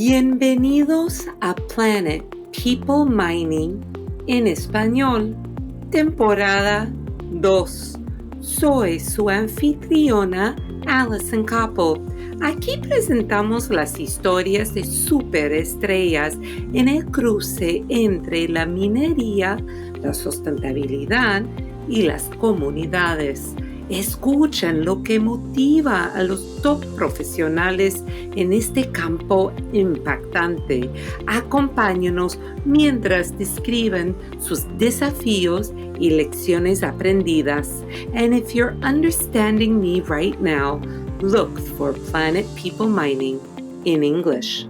Bienvenidos a Planet People Mining en español, temporada 2. Soy su anfitriona, Alison Capo. Aquí presentamos las historias de superestrellas en el cruce entre la minería, la sustentabilidad y las comunidades. Escuchen lo que motiva a los top profesionales en este campo impactante. Acompáñenos mientras describen sus desafíos y lecciones aprendidas. And if you're understanding me right now, look for Planet People Mining in English.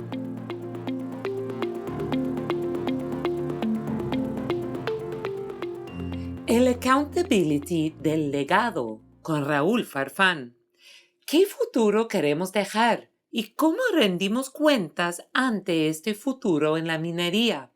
El accountability del legado con Raúl Farfán. ¿Qué futuro queremos dejar y cómo rendimos cuentas ante este futuro en la minería?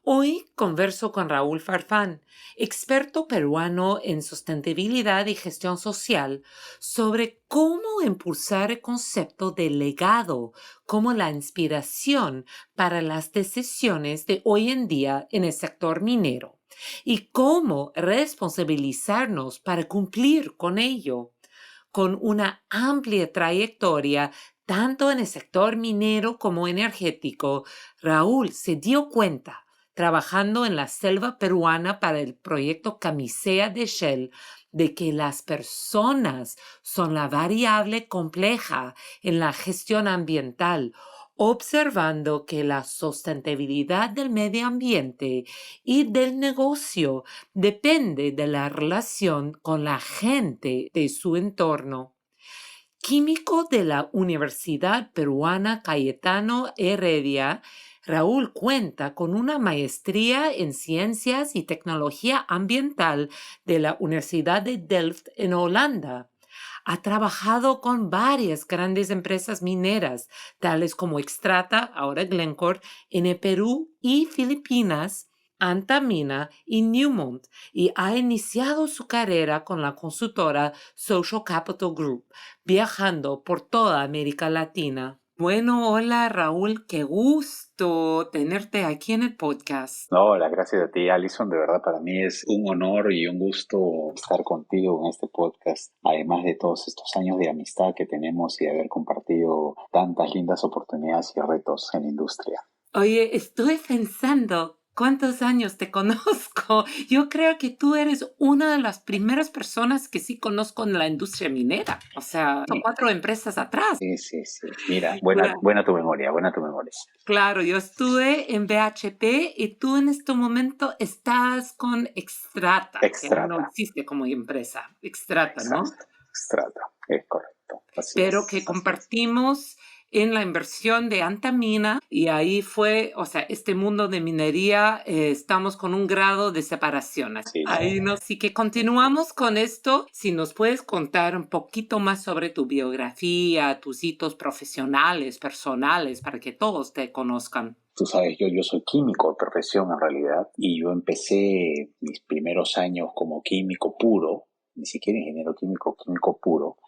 Hoy converso con Raúl Farfán, experto peruano en sustentabilidad y gestión social, sobre cómo impulsar el concepto de legado como la inspiración para las decisiones de hoy en día en el sector minero y cómo responsabilizarnos para cumplir con ello. Con una amplia trayectoria tanto en el sector minero como energético, Raúl se dio cuenta, trabajando en la selva peruana para el proyecto Camisea de Shell, de que las personas son la variable compleja en la gestión ambiental, observando que la sustentabilidad del medio ambiente y del negocio depende de la relación con la gente de su entorno. Químico de la Universidad Peruana Cayetano Heredia, Raúl cuenta con una maestría en Ciencias y Tecnología Ambiental de la Universidad de Delft en Holanda. Ha trabajado con varias grandes empresas mineras, tales como Xstrata, ahora Glencore, en el Perú y Filipinas, Antamina y Newmont, y ha iniciado su carrera con la consultora Social Capital Group, viajando por toda América Latina. Bueno, hola Raúl, qué gusto tenerte aquí en el podcast. No, las gracias a ti, Alison. De verdad, para mí es un honor y un gusto estar contigo en este podcast. Además de todos estos años de amistad que tenemos y de haber compartido tantas lindas oportunidades y retos en la industria. Oye, estoy pensando, ¿cuántos años te conozco? Yo creo que tú eres una de las primeras personas que sí conozco en la industria minera. O sea, Sí. 4 empresas atrás. Sí. Mira, buena tu memoria. Claro, yo estuve en BHP y tú en este momento estás con Xstrata, que ya no existe como empresa. Xstrata, ¿no? Xstrata, es correcto. Pero que compartimos en la inversión de Antamina y ahí fue, o sea, este mundo de minería, estamos con un grado de separación. Ahí no, sí que continuamos con esto. Si nos puedes contar un poquito más sobre tu biografía, tus hitos profesionales, personales, para que todos te conozcan. Tú sabes, yo soy químico de profesión en realidad y yo empecé mis primeros años como químico puro, ni siquiera ingeniero químico, químico puro.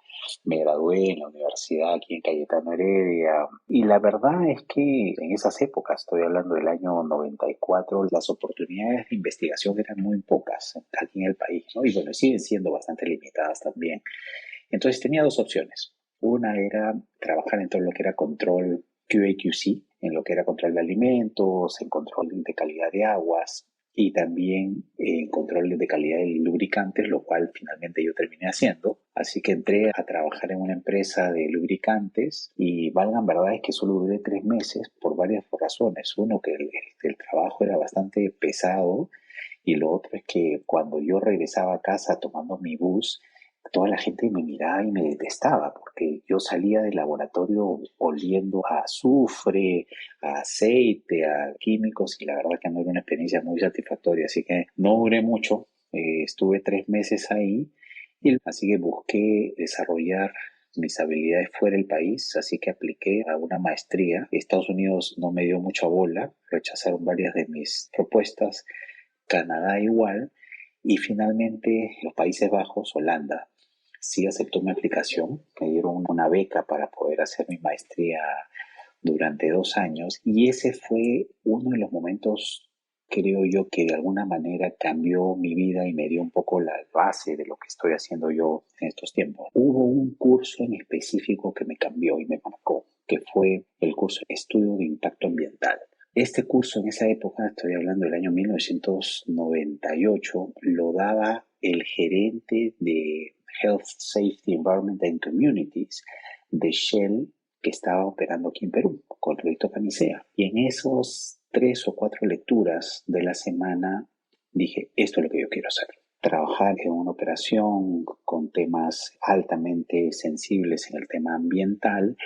Me gradué en la universidad aquí en Cayetano Heredia y la verdad es que en esas épocas, estoy hablando del año 94, las oportunidades de investigación eran muy pocas aquí en el país, ¿no? Y bueno, siguen siendo bastante limitadas también. Entonces tenía dos opciones. Una era trabajar en todo lo que era control QA/QC, en lo que era control de alimentos, en control de calidad de aguas y también en control de calidad de lubricantes, lo cual finalmente yo terminé haciendo. Así que entré a trabajar en una empresa de lubricantes y valgan verdades que solo duré 3 meses por varias razones. Uno, que el trabajo era bastante pesado y lo otro es que cuando yo regresaba a casa tomando mi bus, toda la gente me miraba y me detestaba porque yo salía del laboratorio oliendo a azufre, a aceite, a químicos y la verdad que no era una experiencia muy satisfactoria. Así que no duré mucho, estuve 3 meses ahí y así que busqué desarrollar mis habilidades fuera del país, así que apliqué a una maestría. Estados Unidos no me dio mucha bola, rechazaron varias de mis propuestas, Canadá igual, y finalmente los Países Bajos, Holanda, sí aceptó mi aplicación, me dieron una beca para poder hacer mi maestría durante 2 años y ese fue uno de los momentos, creo yo, que de alguna manera cambió mi vida y me dio un poco la base de lo que estoy haciendo yo en estos tiempos. Hubo un curso en específico que me cambió y me marcó, que fue el curso de Estudio de Impacto Ambiental. Este curso en esa época, estoy hablando del año 1998, lo daba el gerente de Health, Safety, Environment and Communities de Shell, que estaba operando aquí en Perú con el proyecto Camisea. Y en esos 3 o 4 lecturas de la semana dije, esto es lo que yo quiero hacer. Trabajar en una operación con temas altamente sensibles en el tema ambiental,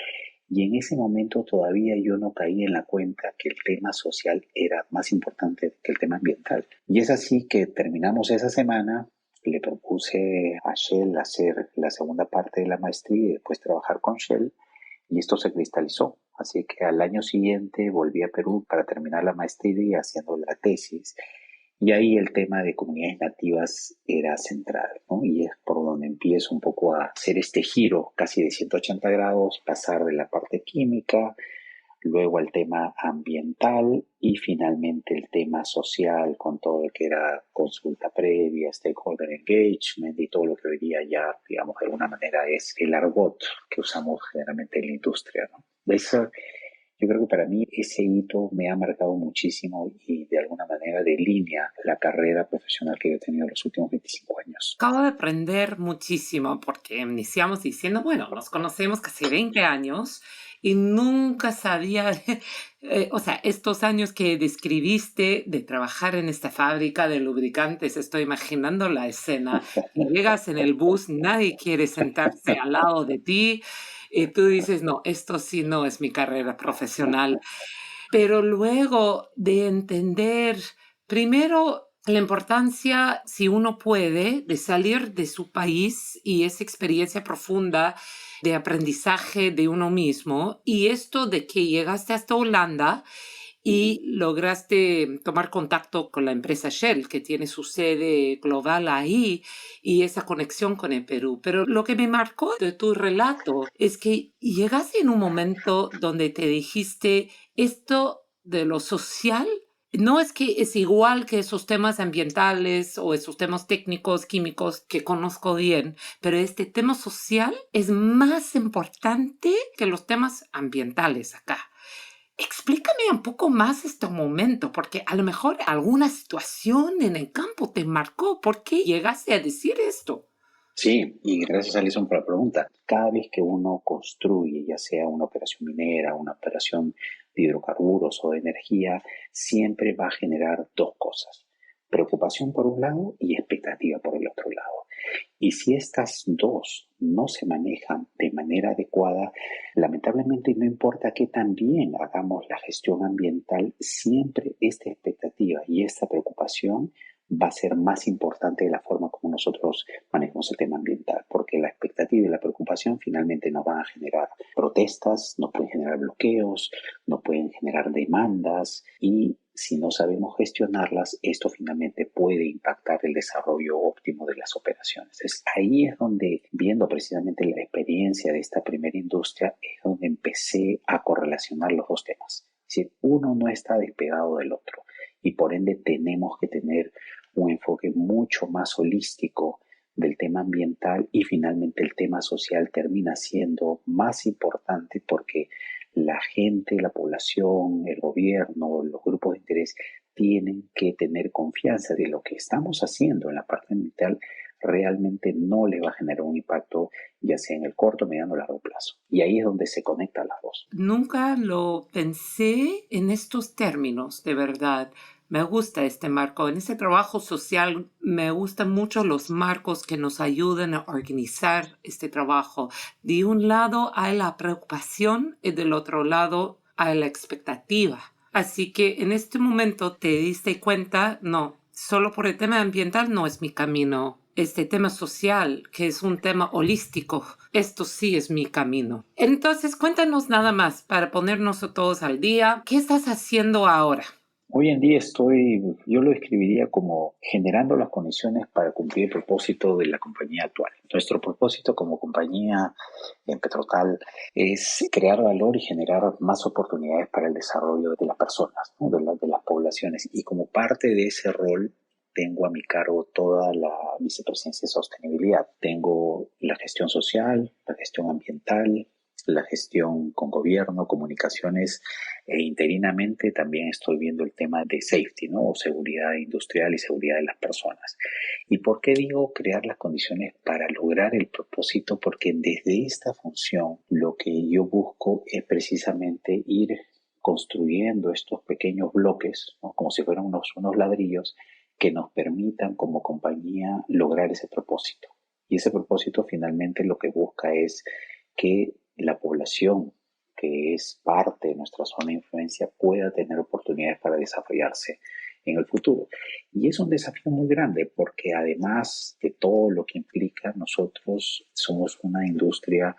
y en ese momento todavía yo no caí en la cuenta que el tema social era más importante que el tema ambiental. Y es así que terminamos esa semana, le propuse a Shell hacer la segunda parte de la maestría y después trabajar con Shell, y esto se cristalizó. Así que al año siguiente volví a Perú para terminar la maestría haciendo la tesis. Y ahí el tema de comunidades nativas era central, ¿no? Y es por donde empiezo un poco a hacer este giro casi de 180 grados, pasar de la parte química, luego al tema ambiental y finalmente el tema social con todo lo que era consulta previa, stakeholder engagement y todo lo que hoy día ya, digamos, de alguna manera es el argot que usamos generalmente en la industria, ¿no? Eso, yo creo que para mí ese hito me ha marcado muchísimo y de alguna manera delinea la carrera profesional que yo he tenido en los últimos 25 años. Acabo de aprender muchísimo porque iniciamos diciendo, bueno, nos conocemos casi 20 años y nunca sabía, o sea, estos años que describiste de trabajar en esta fábrica de lubricantes, estoy imaginando la escena, y llegas en el bus, nadie quiere sentarse al lado de ti y tú dices, no, esto sí no es mi carrera profesional. Pero luego de entender, primero, la importancia, si uno puede, de salir de su país y esa experiencia profunda de aprendizaje de uno mismo, y esto de que llegaste hasta Holanda y lograste tomar contacto con la empresa Shell, que tiene su sede global ahí, y esa conexión con el Perú. Pero lo que me marcó de tu relato es que llegaste en un momento donde te dijiste, esto de lo social no es que es igual que esos temas ambientales o esos temas técnicos, químicos que conozco bien, pero este tema social es más importante que los temas ambientales acá. Explícame un poco más este momento, porque a lo mejor alguna situación en el campo te marcó. ¿Por qué llegaste a decir esto? Sí, y gracias Alison por la pregunta. Cada vez que uno construye, ya sea una operación minera, una operación de hidrocarburos o de energía, siempre va a generar dos cosas. Preocupación por un lado y expectativa por el otro lado. Y si estas dos no se manejan de manera adecuada, lamentablemente no importa que también hagamos la gestión ambiental, siempre esta expectativa y esta preocupación va a ser más importante de la forma como nosotros manejamos el tema ambiental, porque la expectativa y la preocupación finalmente nos van a generar protestas, nos pueden generar bloqueos, nos pueden generar demandas y si no sabemos gestionarlas, esto finalmente puede impactar el desarrollo óptimo de las operaciones. Entonces, ahí es donde, viendo precisamente la experiencia de esta primera industria, es donde empecé a correlacionar los dos temas. Es decir, uno no está despegado del otro y por ende tenemos que tener un enfoque mucho más holístico del tema ambiental y finalmente el tema social termina siendo más importante porque la gente, la población, el gobierno, los grupos de interés tienen que tener confianza de lo que estamos haciendo en la parte ambiental realmente no le va a generar un impacto ya sea en el corto, mediano o largo plazo. Y ahí es donde se conectan las dos. Nunca lo pensé en estos términos, de verdad. Me gusta este marco. En este trabajo social me gustan mucho los marcos que nos ayudan a organizar este trabajo. De un lado hay la preocupación y del otro lado hay la expectativa. Así que en este momento te diste cuenta, no, solo por el tema ambiental no es mi camino. Este tema social, que es un tema holístico, esto sí es mi camino. Entonces, cuéntanos nada más para ponernos a todos al día. ¿Qué estás haciendo ahora? Hoy en día yo lo describiría como generando las condiciones para cumplir el propósito de la compañía actual. Nuestro propósito como compañía en Petrotal es crear valor y generar más oportunidades para el desarrollo de las personas, ¿no? De las poblaciones. Y como parte de ese rol, tengo a mi cargo toda la vicepresidencia de sostenibilidad. Tengo la gestión social, la gestión ambiental, la gestión con gobierno, comunicaciones e interinamente también estoy viendo el tema de safety, ¿no? O seguridad industrial y seguridad de las personas. ¿Y por qué digo crear las condiciones para lograr el propósito? Porque desde esta función lo que yo busco es precisamente ir construyendo estos pequeños bloques, ¿no? Como si fueran unos ladrillos que nos permitan como compañía lograr ese propósito. Y ese propósito finalmente lo que busca es que la población que es parte de nuestra zona de influencia pueda tener oportunidades para desarrollarse en el futuro. Y es un desafío muy grande porque además de todo lo que implica, nosotros somos una industria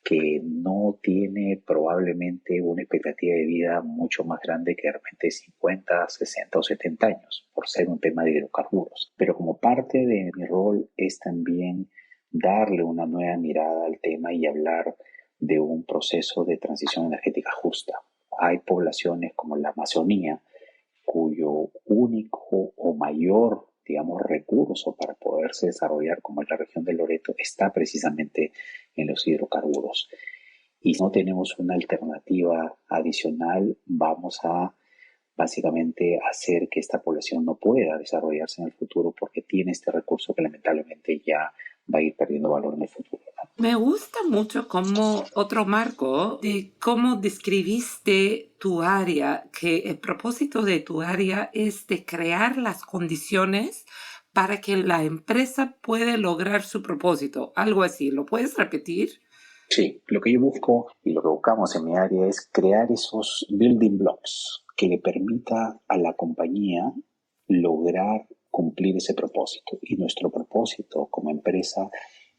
que no tiene probablemente una expectativa de vida mucho más grande que de repente 50, 60 o 70 años, por ser un tema de hidrocarburos. Pero como parte de mi rol es también darle una nueva mirada al tema y hablar de un proceso de transición energética justa. Hay poblaciones como la Amazonía cuyo único o mayor, digamos, recurso para poderse desarrollar, como es la región de Loreto, está precisamente en los hidrocarburos. Y si no tenemos una alternativa adicional, vamos a básicamente hacer que esta población no pueda desarrollarse en el futuro porque tiene este recurso que lamentablemente ya va a ir perdiendo valor en el futuro, ¿no? Me gusta mucho como otro marco de cómo describiste tu área, que el propósito de tu área es de crear las condiciones para que la empresa pueda lograr su propósito. Algo así. ¿Lo puedes repetir? Sí, lo que yo busco y lo que buscamos en mi área es crear esos building blocks que le permita a la compañía lograr cumplir ese propósito. Y nuestro propósito como empresa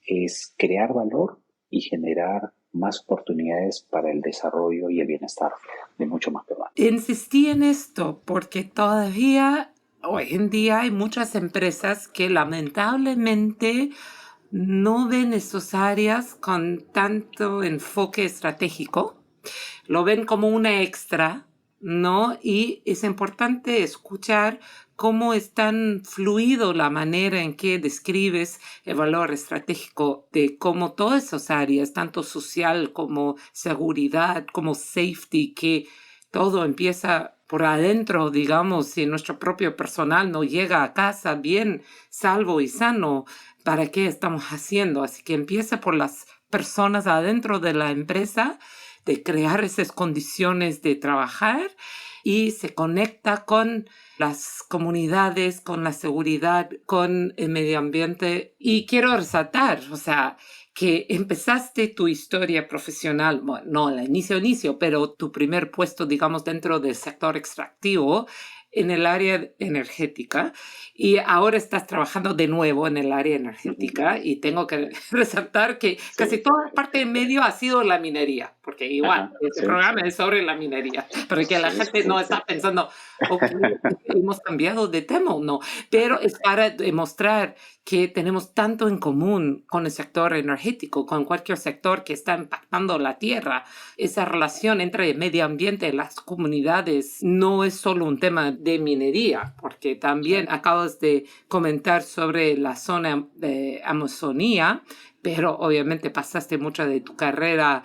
es crear valor y generar más oportunidades para el desarrollo y el bienestar de muchos más peruanos. Insistí en esto porque todavía hoy en día hay muchas empresas que lamentablemente no ven esas áreas con tanto enfoque estratégico, lo ven como una extra, ¿no? Y es importante escuchar cómo es tan fluido la manera en que describes el valor estratégico de cómo todas esas áreas, tanto social como seguridad, como safety, que todo empieza por adentro, digamos, si nuestro propio personal no llega a casa bien, salvo y sano, ¿para qué estamos haciendo? Así que empieza por las personas adentro de la empresa, de crear esas condiciones de trabajar y se conecta con las comunidades, con la seguridad, con el medio ambiente. Y quiero resaltar, o sea, que empezaste tu historia profesional, bueno, no al inicio, pero tu primer puesto, digamos, dentro del sector extractivo en el área energética y ahora estás trabajando de nuevo en el área energética y tengo que resaltar que casi Sí. toda la parte de medio ha sido la minería, porque igual, Ajá, este sí, programa es sobre la minería, pero que la sí, gente sí, no sí. está pensando, ok, hemos cambiado de tema o no, pero es para demostrar que tenemos tanto en común con el sector energético, con cualquier sector que está impactando la tierra. Esa relación entre el medio ambiente y las comunidades no es solo un tema de minería, porque también acabas de comentar sobre la zona de Amazonía, pero obviamente pasaste mucha de tu carrera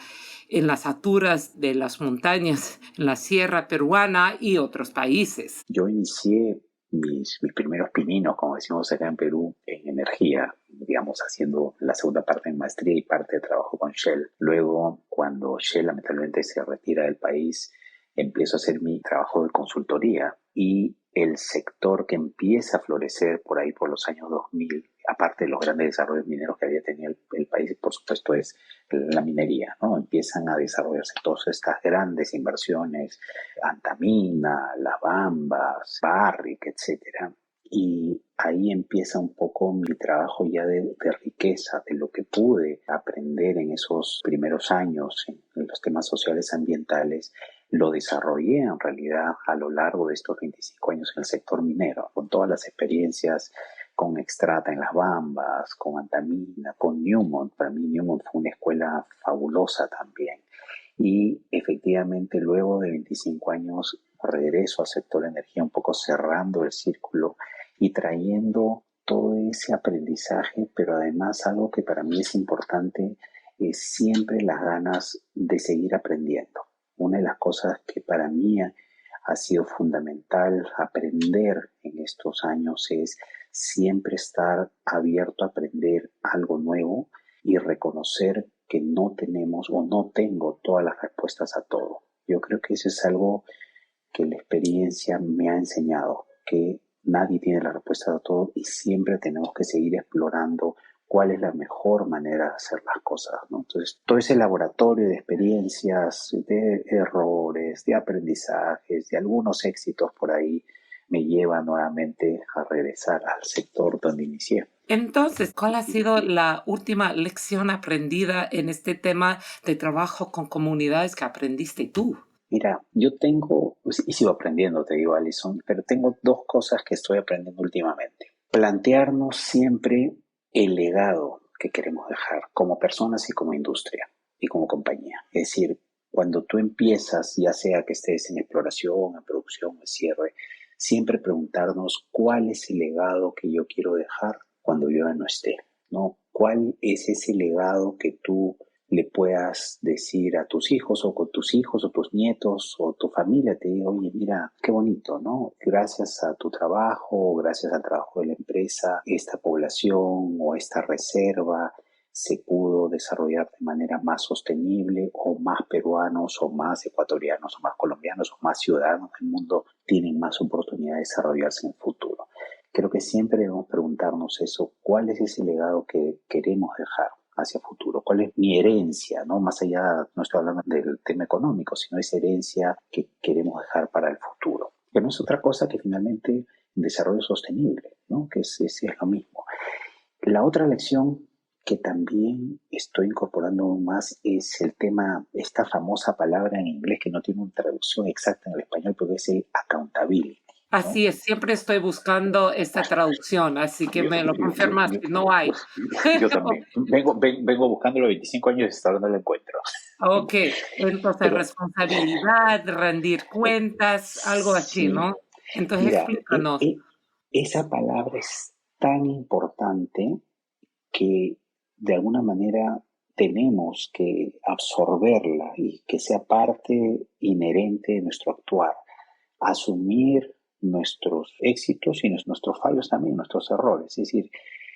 en las alturas de las montañas, en la sierra peruana y otros países. Yo inicié mis primeros pininos, como decimos acá en Perú, en energía, digamos, haciendo la segunda parte en maestría y parte de trabajo con Shell. Luego, cuando Shell lamentablemente se retira del país, empiezo a hacer mi trabajo de consultoría y el sector que empieza a florecer por ahí por los años 2000, aparte de los grandes desarrollos mineros que había tenido el país, por supuesto, es la minería, ¿no? Empiezan a desarrollarse todas estas grandes inversiones, Antamina, Las Bambas, Barrick, etcétera. Y ahí empieza un poco mi trabajo ya de riqueza, de lo que pude aprender en esos primeros años en los temas sociales ambientales, lo desarrollé en realidad a lo largo de estos 25 años en el sector minero, con todas las experiencias con Extrata en Las Bambas, con Antamina, con Newmont. Para mí Newmont fue una escuela fabulosa también. Y efectivamente luego de 25 años regreso al sector de energía un poco cerrando el círculo y trayendo todo ese aprendizaje, pero además algo que para mí es importante es siempre las ganas de seguir aprendiendo. Una de las cosas que para mí ha sido fundamental aprender en estos años es siempre estar abierto a aprender algo nuevo y reconocer que no tenemos o no tengo todas las respuestas a todo. Yo creo que eso es algo que la experiencia me ha enseñado, que nadie tiene la respuesta a todo y siempre tenemos que seguir explorando cuál es la mejor manera de hacer las cosas, ¿no? Entonces, todo ese laboratorio de experiencias, de errores, de aprendizajes, de algunos éxitos por ahí, me lleva nuevamente a regresar al sector donde inicié. Entonces, ¿cuál ha sido la última lección aprendida en este tema de trabajo con comunidades que aprendiste tú? Mira, yo tengo, y sigo aprendiendo, te digo, Alison, pero tengo dos cosas que estoy aprendiendo últimamente. Plantearnos siempre el legado que queremos dejar como personas y como industria y como compañía. Es decir, cuando tú empiezas, ya sea que estés en exploración, en producción, en cierre, siempre preguntarnos cuál es el legado que yo quiero dejar cuando yo ya no esté, ¿no? ¿Cuál es ese legado que tú le puedas decir a tus hijos o con tus hijos o tus nietos o tu familia? Te digo, oye, mira, qué bonito, ¿no? Gracias a tu trabajo, gracias al trabajo de la empresa, esta población o esta reserva se pudo desarrollar de manera más sostenible, o más peruanos o más ecuatorianos o más colombianos o más ciudadanos del mundo tienen más oportunidad de desarrollarse en el futuro. Creo que siempre debemos preguntarnos eso, ¿cuál es ese legado que queremos dejar hacia futuro? ¿Cuál es mi herencia? ¿No? Más allá, no estoy hablando del tema económico, sino esa herencia que queremos dejar para el futuro. Que no es otra cosa que finalmente desarrollo sostenible, ¿no? Que es lo mismo. La otra lección que también estoy incorporando aún más es el tema, esta famosa palabra en inglés que no tiene una traducción exacta en el español, pero es el accountability, ¿no? Así es, siempre estoy buscando esta traducción, así que Yo, me lo yo, yo, confirmaste, no hay. yo también. Vengo buscando los 25 años y hasta ahora no lo encuentro. Ok, entonces Pero responsabilidad, rendir cuentas, algo así, sí, ¿no? Entonces mira, explícanos. esa palabra es tan importante que de alguna manera tenemos que absorberla y que sea parte inherente de nuestro actuar. Asumir nuestros éxitos y nuestros fallos también, nuestros errores. Es decir,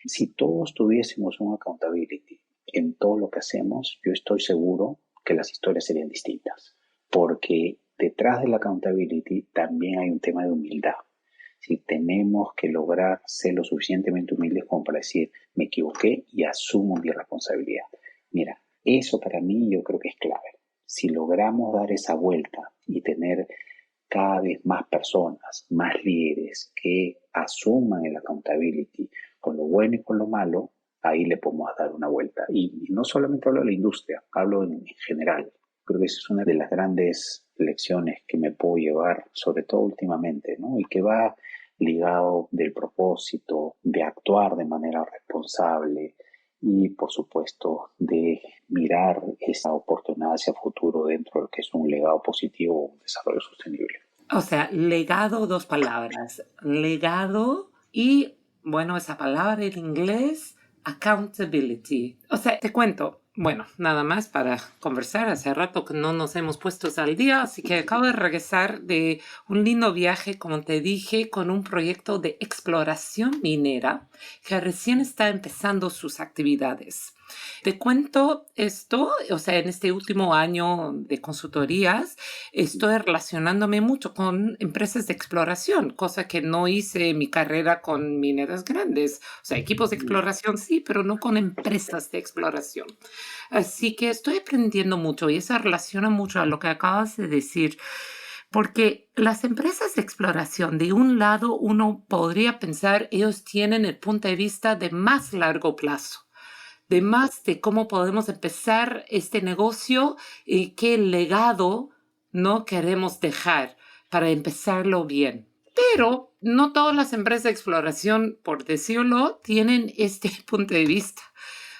si todos tuviésemos un accountability en todo lo que hacemos, yo estoy seguro que las historias serían distintas. Porque detrás del accountability también hay un tema de humildad. Si tenemos que lograr ser lo suficientemente humildes como para decir, me equivoqué y asumo mi responsabilidad. Mira, eso para mí yo creo que es clave. Si logramos dar esa vuelta y tener cada vez más personas, más líderes que asuman el accountability con lo bueno y con lo malo, ahí le podemos dar una vuelta. Y no solamente hablo de la industria, hablo en general. Creo que esa es una de las grandes lecciones que me puedo llevar, sobre todo últimamente, ¿no? Y que va ligado del propósito, de actuar de manera responsable y, por supuesto, de mirar esa oportunidad hacia futuro dentro de lo que es un legado positivo o un desarrollo sostenible. O sea, legado, dos palabras. Legado y, bueno, esa palabra en inglés, accountability. O sea, te cuento, bueno, nada más para conversar. Hace rato que no nos hemos puesto al día, así que acabo de regresar de un lindo viaje, como te dije, con un proyecto de exploración minera que recién está empezando sus actividades. Te cuento esto, o sea, en este último año de consultorías, estoy relacionándome mucho con empresas de exploración, cosa que no hice en mi carrera con mineras grandes. O sea, equipos de exploración sí, pero no con empresas de exploración. Así que estoy aprendiendo mucho y eso relaciona mucho a lo que acabas de decir. Porque las empresas de exploración, de un lado, uno podría pensar, ellos tienen el punto de vista de más largo plazo, de más de cómo podemos empezar este negocio y qué legado no queremos dejar para empezarlo bien. Pero no todas las empresas de exploración, por decirlo, tienen este punto de vista.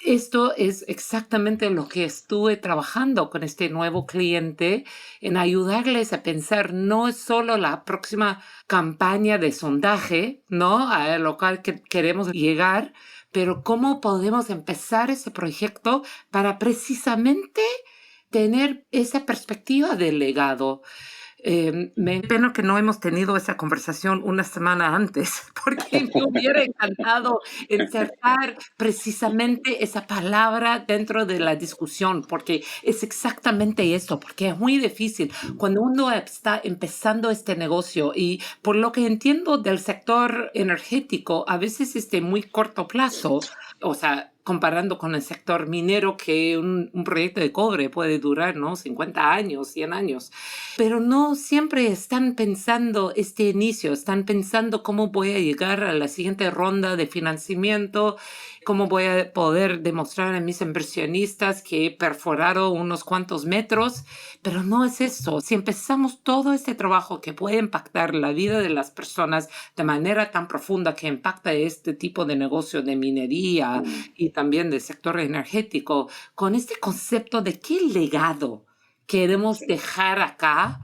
Esto es exactamente lo que estuve trabajando con este nuevo cliente, en ayudarles a pensar no es solo la próxima campaña de sondaje, ¿no? A lo cual queremos llegar, pero cómo podemos empezar ese proyecto para precisamente tener esa perspectiva del legado. Me pena que no hemos tenido esa conversación una semana antes, porque me hubiera encantado insertar precisamente esa palabra dentro de la discusión, porque es exactamente esto, porque es muy difícil cuando uno está empezando este negocio y por lo que entiendo del sector energético, a veces es de muy corto plazo, o sea, comparando con el sector minero, que un proyecto de cobre puede durar, ¿no? 50 años, 100 años. Pero no siempre están pensando este inicio, están pensando cómo voy a llegar a la siguiente ronda de financiamiento, cómo voy a poder demostrar a mis inversionistas que he perforado unos cuantos metros, pero no es eso. Si empezamos todo este trabajo que puede impactar la vida de las personas de manera tan profunda que impacta este tipo de negocio de minería y también del sector energético, con este concepto de qué legado queremos dejar acá,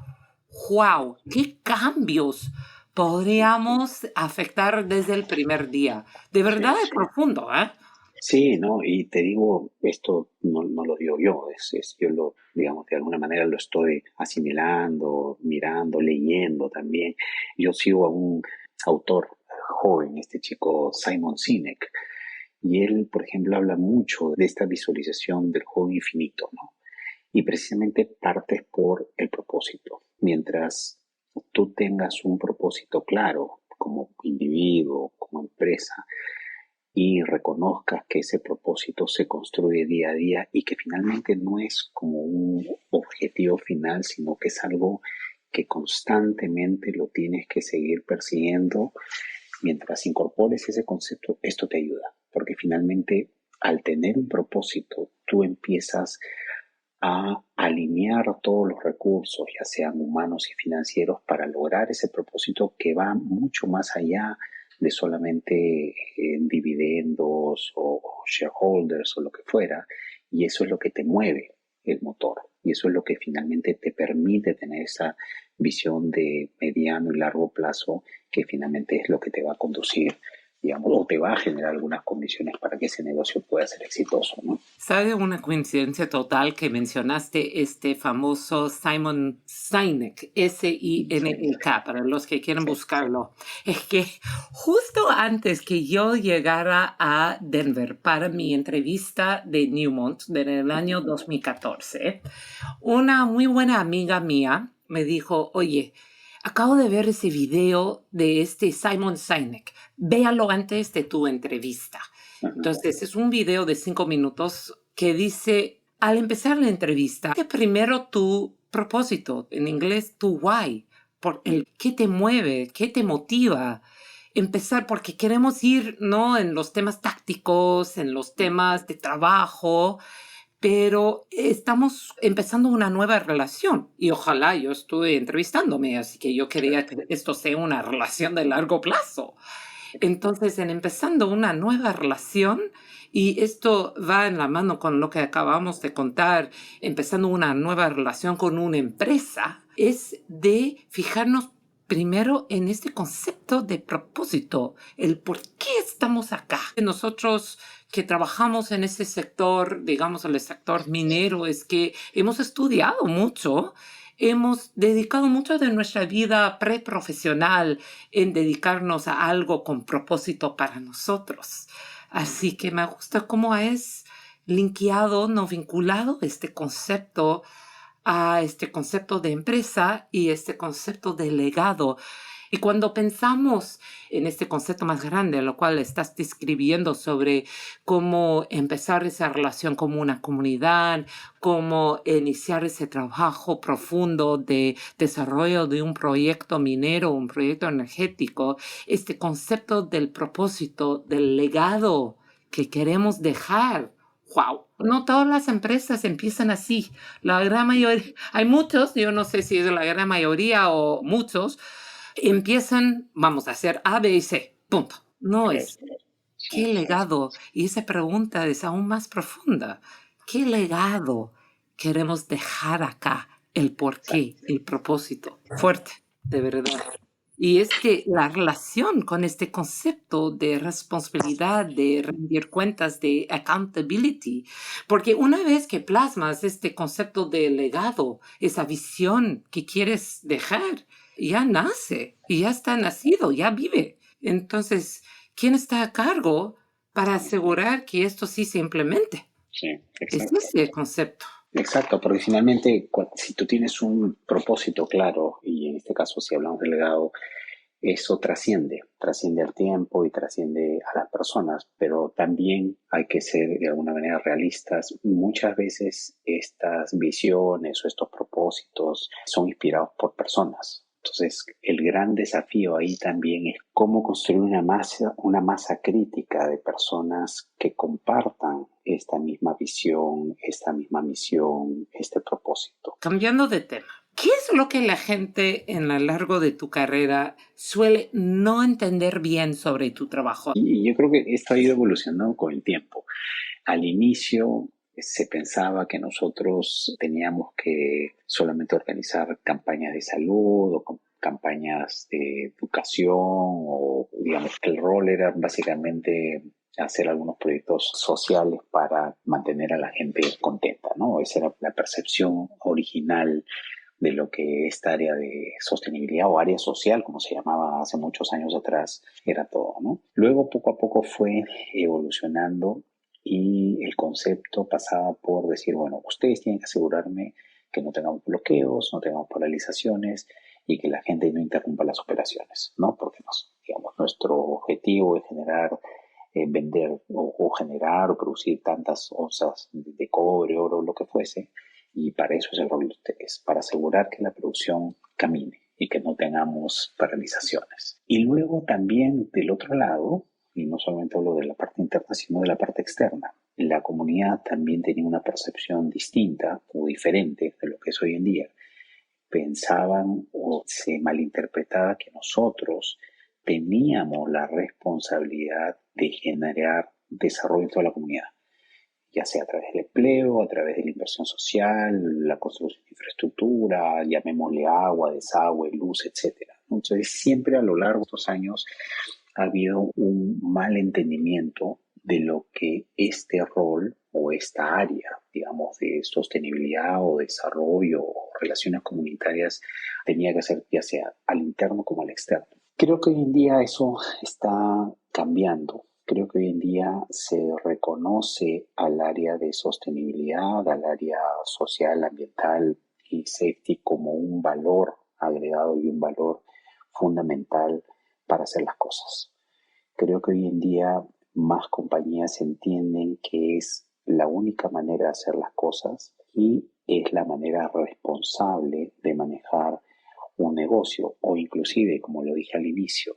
wow, qué cambios podríamos afectar desde el primer día. De verdad es profundo, ¿eh? Sí, no, y te digo, esto no lo digo yo, yo lo, digamos, de alguna manera lo estoy asimilando, mirando, leyendo también. Yo sigo a un autor joven, este chico Simon Sinek, y él, por ejemplo, habla mucho de esta visualización del juego infinito, ¿no? Y precisamente partes por el propósito. Mientras tú tengas un propósito claro como individuo, como empresa, y reconozcas que ese propósito se construye día a día y que finalmente no es como un objetivo final, sino que es algo que constantemente lo tienes que seguir persiguiendo. Mientras incorpores ese concepto, esto te ayuda, porque finalmente al tener un propósito, tú empiezas a alinear todos los recursos, ya sean humanos y financieros, para lograr ese propósito que va mucho más allá de solamente dividendos o shareholders o lo que fuera, y eso es lo que te mueve el motor, y eso es lo que finalmente te permite tener esa visión de mediano y largo plazo, que finalmente es lo que te va a conducir, digamos, o te va a generar algunas condiciones para que ese negocio pueda ser exitoso, ¿no? ¿Sabe una coincidencia total que mencionaste este famoso Simon Sinek, Sinek, para los que quieren Sí, buscarlo? Es que justo antes que yo llegara a Denver para mi entrevista de Newmont el año 2014, una muy buena amiga mía me dijo, oye, acabo de ver ese video de este Simon Sinek, véalo antes de tu entrevista. Entonces, es un video de 5 minutos que dice, al empezar la entrevista, que primero tu propósito, en inglés tu why, por el qué te mueve, qué te motiva. Empezar porque queremos ir, ¿no? En los temas tácticos, en los temas de trabajo, pero estamos empezando una nueva relación y ojalá yo estuve entrevistándome, así que yo quería que esto sea una relación de largo plazo. Entonces, en empezando una nueva relación, y esto va en la mano con lo que acabamos de contar, empezando una nueva relación con una empresa, es de fijarnos primero en este concepto de propósito, el por qué estamos acá. Nosotros que trabajamos en ese sector, digamos el sector minero, es que hemos estudiado mucho, hemos dedicado mucho de nuestra vida preprofesional en dedicarnos a algo con propósito para nosotros. Así que me gusta cómo es linkeado, no vinculado este concepto a este concepto de empresa y este concepto de legado. Y cuando pensamos en este concepto más grande, lo cual estás describiendo sobre cómo empezar esa relación como una comunidad, cómo iniciar ese trabajo profundo de desarrollo de un proyecto minero, un proyecto energético, este concepto del propósito, del legado que queremos dejar. Wow, no todas las empresas empiezan así. La gran mayoría, hay muchos, yo no sé si es la gran mayoría o muchos, empiezan, vamos a hacer A, B y C, punto. No Claro, es, sí, ¿qué legado? Y esa pregunta es aún más profunda. ¿Qué legado queremos dejar acá? El porqué, exacto, el propósito. Fuerte, de verdad. Y es que la relación con este concepto de responsabilidad, de rendir cuentas, de accountability, porque una vez que plasmas este concepto de legado, esa visión que quieres dejar, ya nace, y ya está nacido, ya vive. Entonces, ¿quién está a cargo para asegurar que esto sí se implemente? sí, Es exacto. ese el concepto. Exacto, porque finalmente, si tú tienes un propósito claro, y en este caso si hablamos del legado, eso trasciende el tiempo y trasciende a las personas, pero también hay que ser de alguna manera realistas. Muchas veces estas visiones o estos propósitos son inspirados por personas. Entonces, el gran desafío ahí también es cómo construir una masa crítica de personas que compartan esta misma visión, esta misma misión, este propósito. Cambiando de tema, ¿qué es lo que la gente en lo largo de tu carrera suele no entender bien sobre tu trabajo? Y yo creo que esto ha ido evolucionando con el tiempo. Al inicio se pensaba que nosotros teníamos que solamente organizar campañas de salud o campañas de educación o digamos que el rol era básicamente hacer algunos proyectos sociales para mantener a la gente contenta, ¿no? Esa era la percepción original de lo que esta área de sostenibilidad o área social, como se llamaba hace muchos años atrás, era todo, ¿no? Luego poco a poco fue evolucionando y el concepto pasaba por decir, bueno, ustedes tienen que asegurarme que no tengamos bloqueos, no tengamos paralizaciones y que la gente no interrumpa las operaciones, ¿no? Porque digamos, nuestro objetivo es generar, vender o generar o producir tantas onzas de cobre, oro, lo que fuese, y para eso es el rol de ustedes, para asegurar que la producción camine y que no tengamos paralizaciones. Y luego también del otro lado, y no solamente hablo de la parte interna, sino de la parte externa, la comunidad también tenía una percepción distinta o diferente de lo que es hoy en día. Pensaban o se malinterpretaba que nosotros teníamos la responsabilidad de generar desarrollo en toda la comunidad, ya sea a través del empleo, a través de la inversión social, la construcción de infraestructura, llamémosle agua, desagüe, luz, etcétera. Entonces, siempre a lo largo de estos años ha habido un mal entendimiento de lo que este rol o esta área, digamos, de sostenibilidad o desarrollo o relaciones comunitarias tenía que hacer ya sea al interno como al externo. Creo que hoy en día eso está cambiando. Creo que hoy en día se reconoce al área de sostenibilidad, al área social, ambiental y safety como un valor agregado y un valor fundamental para hacer las cosas. Creo que hoy en día más compañías entienden que es la única manera de hacer las cosas y es la manera responsable de manejar un negocio o inclusive, como lo dije al inicio,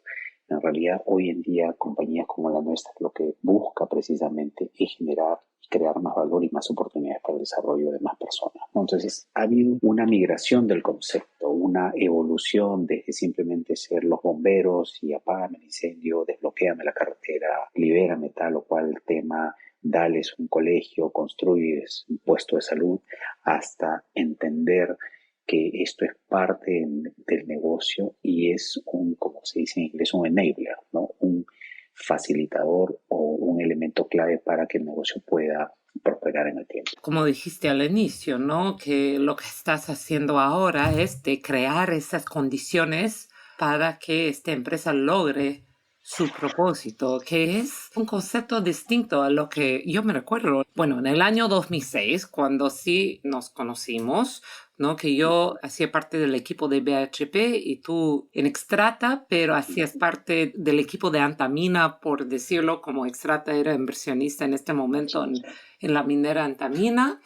en realidad hoy en día compañías como la nuestra lo que busca precisamente es generar y crear más valor y más oportunidades para el desarrollo de más personas, ¿no? Entonces ha habido una migración del concepto, una evolución desde simplemente ser los bomberos y apágame el incendio, desbloquéame la carretera, libérame tal o cual tema, dales un colegio, construyes un puesto de salud, hasta entender que esto es parte del negocio y es un, como se dice en inglés, un enabler, ¿no? Un facilitador o un elemento clave para que el negocio pueda prosperar en el tiempo. Como dijiste al inicio, ¿no? Que lo que estás haciendo ahora es de crear esas condiciones para que esta empresa logre su propósito, que es un concepto distinto a lo que yo me recuerdo. Bueno, en el año 2006, cuando sí nos conocimos, ¿no? Que yo hacía parte del equipo de BHP y tú en Extrata, pero hacías parte del equipo de Antamina, por decirlo, como Extrata era inversionista en este momento en la minera Antamina.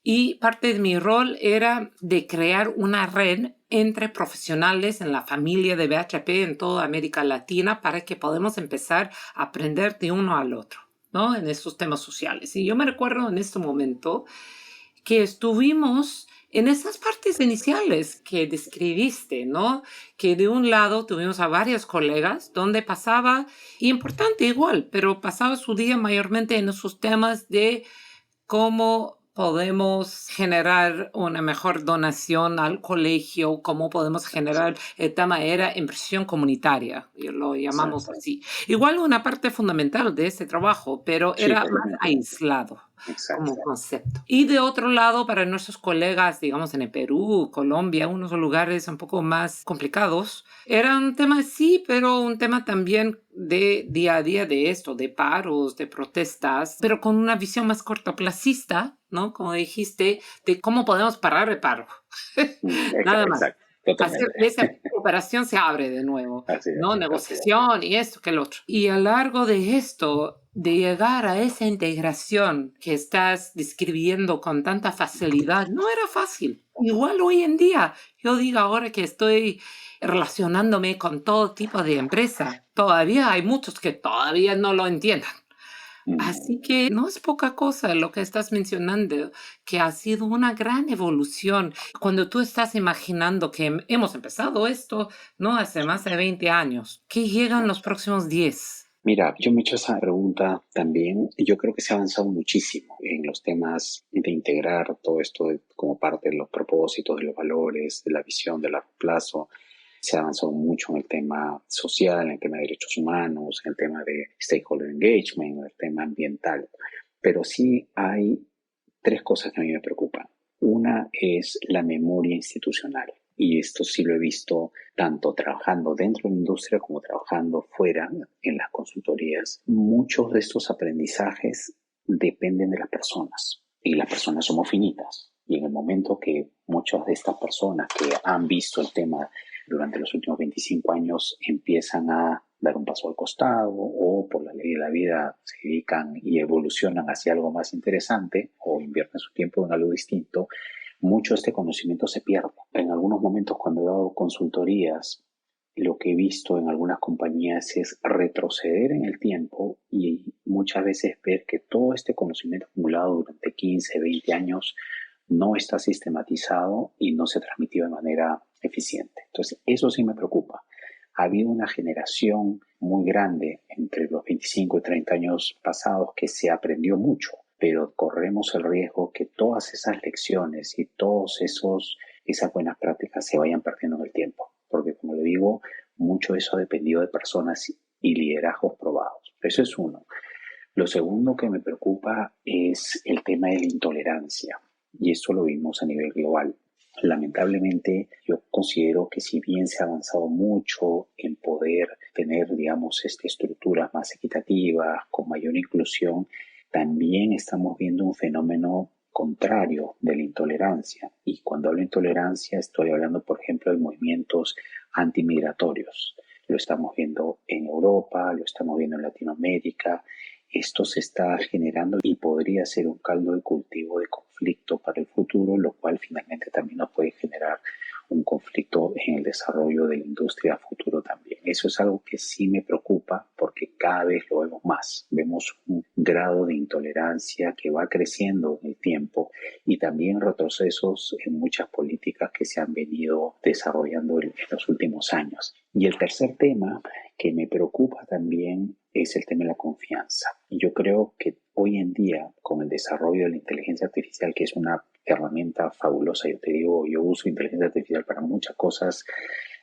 Y parte de mi rol era de crear una red entre profesionales en la familia de BHP en toda América Latina para que podamos empezar a aprender de uno al otro. ¿no? En estos temas sociales. Y yo me recuerdo en este momento que estuvimos en esas partes iniciales que describiste, ¿no? Que de un lado tuvimos a varios colegas donde pasaba, importante igual, pero pasaba su día mayormente en esos temas de cómo podemos generar una mejor donación al colegio, cómo podemos generar, el tema era inversión comunitaria, y lo llamamos Exacto, así. Igual una parte fundamental de ese trabajo, pero sí, era más totalmente, aislado exacto. como concepto. Y de otro lado, para nuestros colegas, digamos, en el Perú, Colombia, unos lugares un poco más complicados, era un tema sí, pero un tema también de día a día de esto, de paros, de protestas, pero con una visión más cortoplacista, ¿no? Como dijiste, de cómo podemos parar el paro. Nada más. Exacto, Hacer totalmente. que esa operación se abre de nuevo, Así ¿no? es, así es. Negociación y esto que el otro. Y a lo largo de esto, de llegar a esa integración que estás describiendo con tanta facilidad, no era fácil. Igual hoy en día, yo digo ahora que estoy relacionándome con todo tipo de empresa, todavía hay muchos que todavía no lo entienden. Mm. Así que no es poca cosa lo que estás mencionando, que ha sido una gran evolución. Cuando tú estás imaginando que hemos empezado esto, ¿no? Hace más de 20 años, ¿qué llegan los próximos 10? Mira, yo me he hecho esa pregunta también. Yo creo que se ha avanzado muchísimo en los temas de integrar todo esto como parte de los propósitos, de los valores, de la visión de largo plazo. Se ha avanzado mucho en el tema social, en el tema de derechos humanos, en el tema de stakeholder engagement, en el tema ambiental. Pero sí hay tres cosas que a mí me preocupan. Una es la memoria institucional. Y esto sí lo he visto tanto trabajando dentro de la industria como trabajando fuera en las consultorías. Muchos de estos aprendizajes dependen de las personas y las personas somos finitas. Y en el momento que muchas de estas personas que han visto el tema durante los últimos 25 años empiezan a dar un paso al costado o por la ley de la vida se dedican y evolucionan hacia algo más interesante o invierten su tiempo en algo distinto, mucho de este conocimiento se pierde. En algunos momentos cuando he dado consultorías, lo que he visto en algunas compañías es retroceder en el tiempo y muchas veces ver que todo este conocimiento acumulado durante 15, 20 años no está sistematizado y no se transmitió de manera eficiente. Entonces, eso sí me preocupa. Ha habido una generación muy grande entre los 25 y 30 años pasados que se aprendió mucho, pero corremos el riesgo que todas esas lecciones y esas buenas prácticas se vayan perdiendo en el tiempo. Porque, como le digo, mucho de eso ha dependido de personas y liderazgos probados. Eso es uno. Lo segundo que me preocupa es el tema de la intolerancia, y esto lo vimos a nivel global. Lamentablemente, yo considero que si bien se ha avanzado mucho en poder tener, digamos, estructuras más equitativas, con mayor inclusión, también estamos viendo un fenómeno contrario de la intolerancia. Y cuando hablo de intolerancia, estoy hablando, por ejemplo, de movimientos antimigratorios. Lo estamos viendo en Europa, lo estamos viendo en Latinoamérica. Esto se está generando y podría ser un caldo de cultivo de conflicto para el futuro, lo cual finalmente también nos puede generar un conflicto en el desarrollo de la industria a futuro también. Eso es algo que sí me preocupa porque cada vez lo vemos más. Vemos un grado de intolerancia que va creciendo en el tiempo y también retrocesos en muchas políticas que se han venido desarrollando en los últimos años. Y el tercer tema que me preocupa también es el tema de la confianza. Y yo creo que hoy en día, con el desarrollo de la inteligencia artificial, que es una herramienta fabulosa, yo te digo, yo uso inteligencia artificial para muchas cosas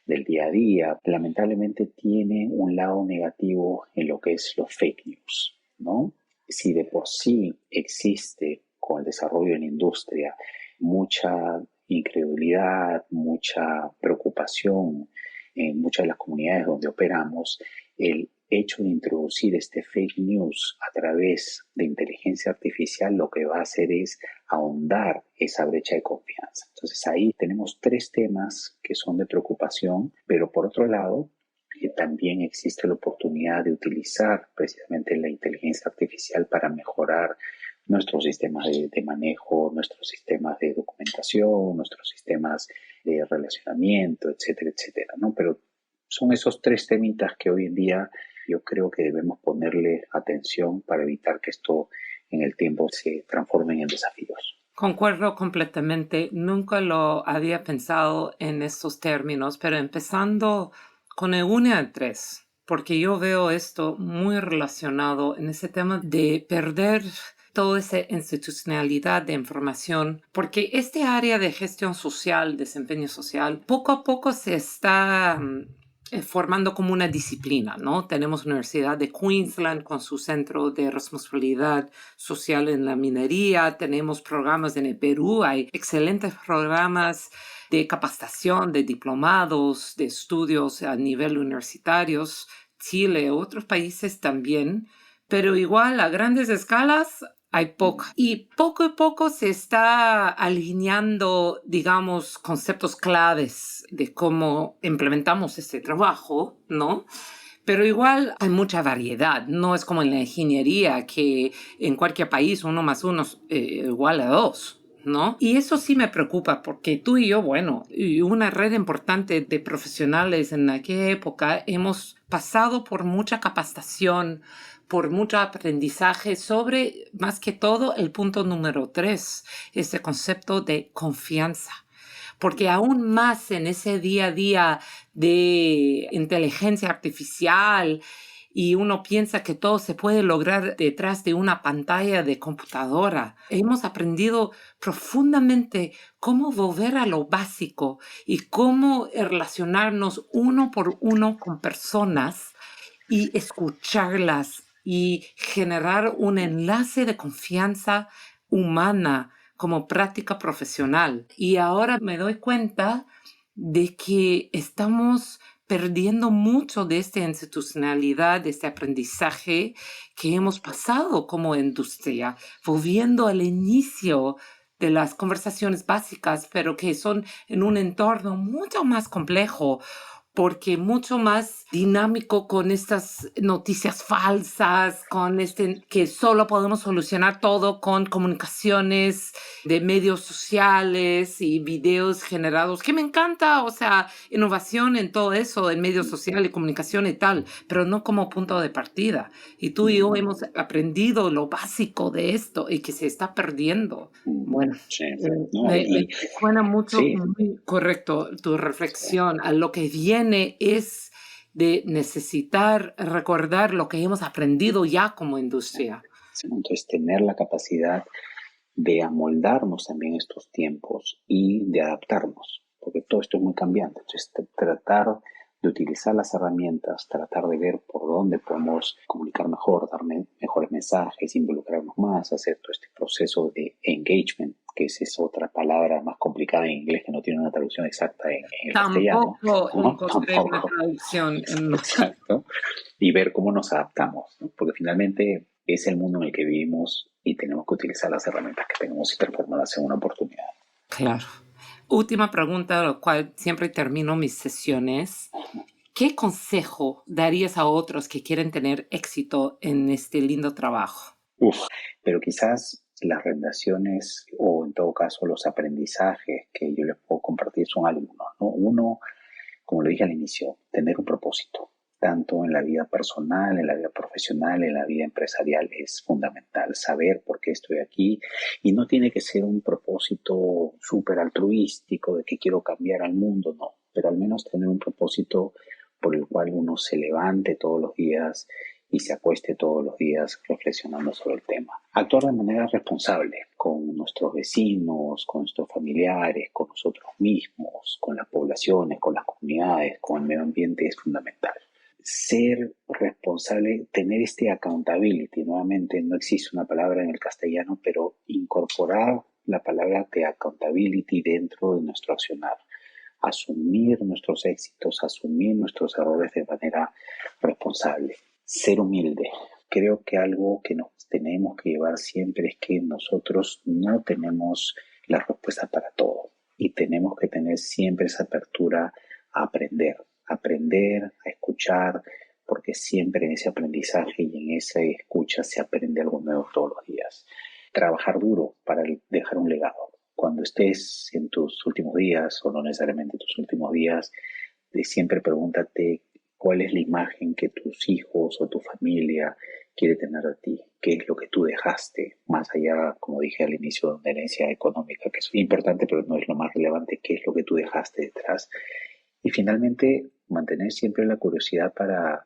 del día a día, lamentablemente tiene un lado negativo en lo que es los fake news, ¿no? Si de por sí existe con el desarrollo de la industria mucha incredulidad, mucha preocupación en muchas de las comunidades donde operamos, el hecho de introducir este fake news a través de inteligencia artificial lo que va a hacer es ahondar esa brecha de confianza. Entonces ahí tenemos tres temas que son de preocupación, pero por otro lado, también existe la oportunidad de utilizar precisamente la inteligencia artificial para mejorar nuestros sistemas de manejo, nuestros sistemas de documentación, nuestros sistemas de relacionamiento, etcétera, etcétera, ¿no? Pero son esos tres temitas que hoy en día Yo creo que debemos ponerle atención para evitar que esto en el tiempo se transforme en desafíos. Concuerdo completamente. Nunca lo había pensado en estos términos, pero empezando con el 1 al 3, porque yo veo esto muy relacionado en ese tema de perder toda esa institucionalidad de información, porque este área de gestión social, desempeño social, poco a poco se está formando como una disciplina, ¿no? Tenemos Universidad de Queensland con su centro de responsabilidad social en la minería, tenemos programas en el Perú, hay excelentes programas de capacitación, de diplomados, de estudios a nivel universitarios, Chile, otros países también, pero igual a grandes escalas hay poco. Y poco a poco se está alineando, digamos, conceptos claves de cómo implementamos este trabajo, ¿no? Pero igual hay mucha variedad, no es como en la ingeniería que en cualquier país 1 más 1 es igual a 2, ¿no? Y eso sí me preocupa porque tú y yo, bueno, y una red importante de profesionales en aquella época hemos pasado por mucha capacitación, por mucho aprendizaje sobre, más que todo, el punto número 3, ese concepto de confianza. Porque aún más en ese día a día de inteligencia artificial y uno piensa que todo se puede lograr detrás de una pantalla de computadora. Hemos aprendido profundamente cómo volver a lo básico y cómo relacionarnos uno por uno con personas y escucharlas y generar un enlace de confianza humana como práctica profesional. Y ahora me doy cuenta de que estamos perdiendo mucho de esta institucionalidad, de este aprendizaje que hemos pasado como industria, volviendo al inicio de las conversaciones básicas, pero que son en un entorno mucho más complejo, porque mucho más dinámico con estas noticias falsas, con que solo podemos solucionar todo con comunicaciones de medios sociales y videos generados, que me encanta, o sea, innovación en todo eso, en medios sociales y comunicación y tal, pero no como punto de partida. Y tú y yo hemos aprendido lo básico de esto y que se está perdiendo. Bueno, Sí, no, me suena mucho, sí, muy correcto tu reflexión. A lo que viene es de necesitar recordar lo que hemos aprendido ya como industria. sí, entonces tener la capacidad de amoldarnos también a estos tiempos y de adaptarnos, porque todo esto es muy cambiante. Entonces, tratar de utilizar las herramientas, tratar de ver por dónde podemos comunicar mejor, dar mejores mensajes, involucrarnos más, hacer todo este proceso de engagement, que es otra palabra más complicada en inglés que no tiene una traducción exacta en el castellano, Tampoco ¿no? encontré una Tampoco. traducción. Exacto. Y ver cómo nos adaptamos, ¿no? Porque finalmente es el mundo en el que vivimos y tenemos que utilizar las herramientas que tenemos y transformarlas en una oportunidad. Claro. Última pregunta, lo cual siempre termino mis sesiones. ¿Qué consejo darías a otros que quieren tener éxito en este lindo trabajo? Uf, pero quizás las relaciones o en todo caso los aprendizajes que yo les puedo compartir son algunos, ¿no? Uno, como lo dije al inicio, tener un propósito, tanto en la vida personal, en la vida profesional, en la vida empresarial, es fundamental saber por qué estoy aquí y no tiene que ser un propósito súper altruístico de que quiero cambiar al mundo, no, pero al menos tener un propósito por el cual uno se levante todos los días y se acueste todos los días reflexionando sobre el tema. Actuar de manera responsable con nuestros vecinos, con nuestros familiares, con nosotros mismos, con las poblaciones, con las comunidades, con el medio ambiente es fundamental. Ser responsable, tener este accountability, nuevamente no existe una palabra en el castellano, pero incorporar la palabra de accountability dentro de nuestro accionar. Asumir nuestros éxitos, asumir nuestros errores de manera responsable. Ser humilde. Creo que algo que nos tenemos que llevar siempre es que nosotros no tenemos la respuesta para todo y tenemos que tener siempre esa apertura a aprender, a escuchar, porque siempre en ese aprendizaje y en esa escucha se aprende algo nuevo todos los días. Trabajar duro para dejar un legado. Cuando estés en tus últimos días, o no necesariamente tus últimos días, siempre pregúntate cuál es la imagen que tus hijos o tu familia quiere tener de ti, qué es lo que tú dejaste, más allá, como dije al inicio, de una herencia económica, que es importante, pero no es lo más relevante, qué es lo que tú dejaste detrás. Y finalmente, mantener siempre la curiosidad para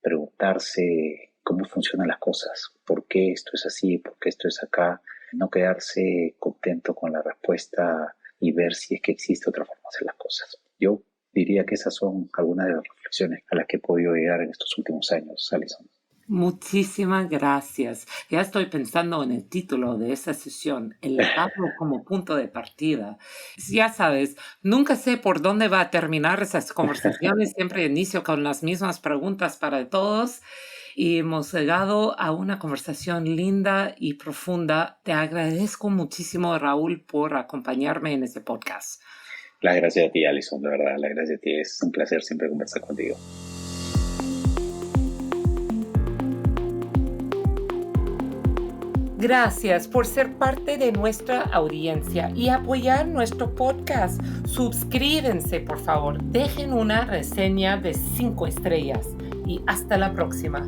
preguntarse cómo funcionan las cosas, por qué esto es así, por qué esto es acá, no quedarse contento con la respuesta y ver si es que existe otra forma de hacer las cosas. Yo diría que esas son algunas de las reflexiones a las que he podido llegar en estos últimos años, Alison. Muchísimas gracias. Ya estoy pensando en el título de esta sesión, el legado como punto de partida. Ya sabes, nunca sé por dónde va a terminar esas conversaciones. Siempre inicio con las mismas preguntas para todos y hemos llegado a una conversación linda y profunda. Te agradezco muchísimo, Raúl, por acompañarme en este podcast. Las gracias a ti, Alison, de verdad, las gracias a ti. Es un placer siempre conversar contigo. Gracias por ser parte de nuestra audiencia y apoyar nuestro podcast. Suscríbanse, por favor. Dejen una reseña de 5 estrellas y hasta la próxima.